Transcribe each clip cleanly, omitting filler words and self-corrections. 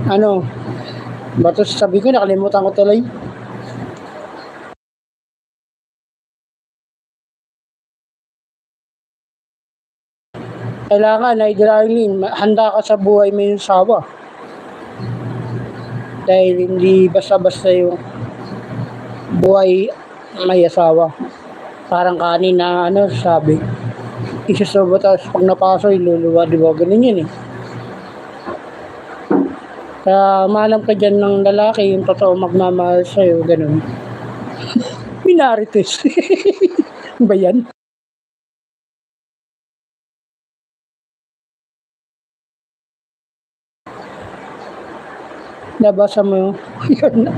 Ano, bato sabi ko, nakalimutan ko tuloy. Kailangan, Idol Arlene, handa ka sa buhay may asawa. Dahil hindi basta-basta yung buhay may asawa. Parang kanin na sabi, isusubo tapos pag napasok, iluluwa, di ba? Ganun yun eh. Kaya malam ka dyan ng lalaki, yung totoo magmamahal sa'yo, ganun. Minarites. Ba yan? Nabasa mo yun,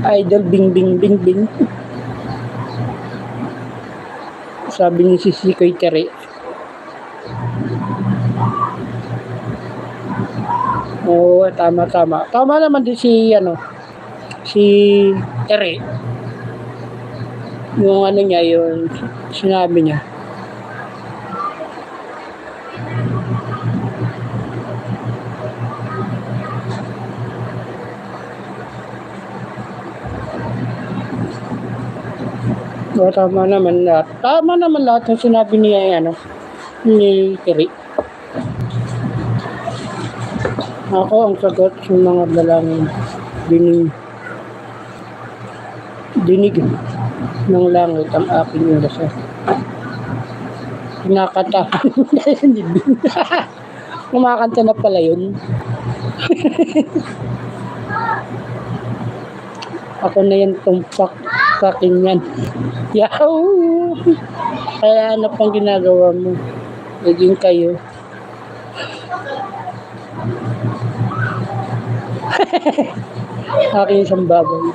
Idol, bing bing bing bing. Sabi ni Sisi kay Tere. Oo, tama. Tama naman din si Tere. Yung niya, yung sinabi niya. So, tama naman lahat. Tama naman lahat ng sinabi niya ni Tere. Ako ang sagot sa mga dalangin dinig ng langit ang aking dasal. Kinakanta. Kumakanta na pala yun. Ako na yan, tumpak sa akin yan. Yahoo! Kaya ano pang ginagawa mo? Naging kayo. Aking isang baboy.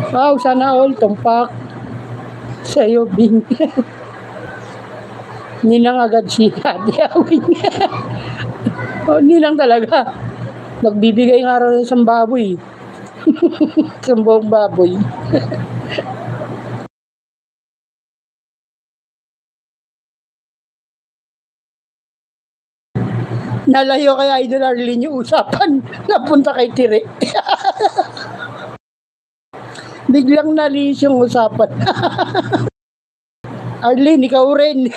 Wow, sana all tumpak sa'yo, Bing. Ninang agad si Ate Awing. Oh, ninang talaga. Nagbibigay nga raw ng isang baboy. Isang buong baboy. Nalayo kay Idol Arlene yung usapan. Napunta kay Tire. Biglang nalis yung usapan. Arlene, ikaw rin.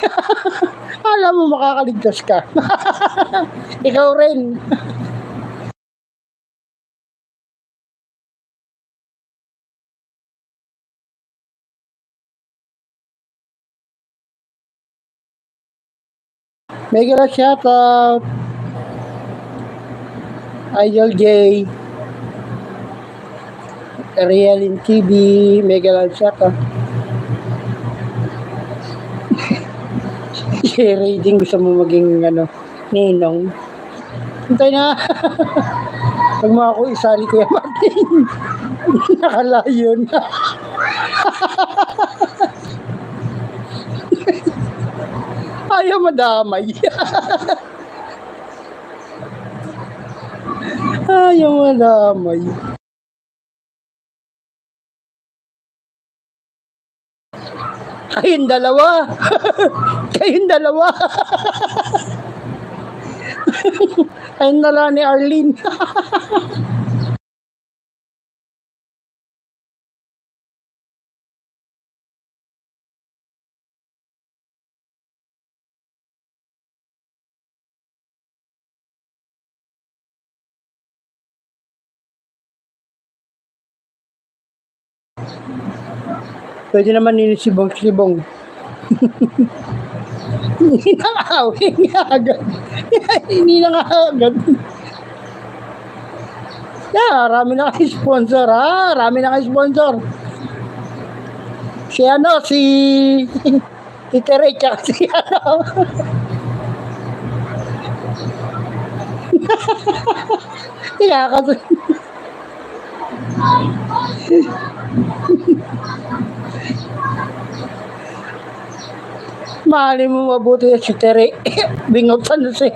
Alam mo makakaligtas ka. Ikaw rin. Mega shout out. Idol J. Realin TV. Mega shout out. Si Rating gusto mo maging ninong. Hintay na. Pag mo ako isali Kuya Martin. Nakalayo na. Ayaw madamay. Ayaw madamay. Kayong dalawa. Kayong dalawa. Kayong dalawa ni Arlene. Pwede naman ninisibong-sibong. Hindi nang awing agad. Hindi nang agad. Rami na kayo sponsor, ha? Rami na kayo sponsor. Si Titere, tsaka si Mahalin mo mabuti si Tere. Bingot sa Jose.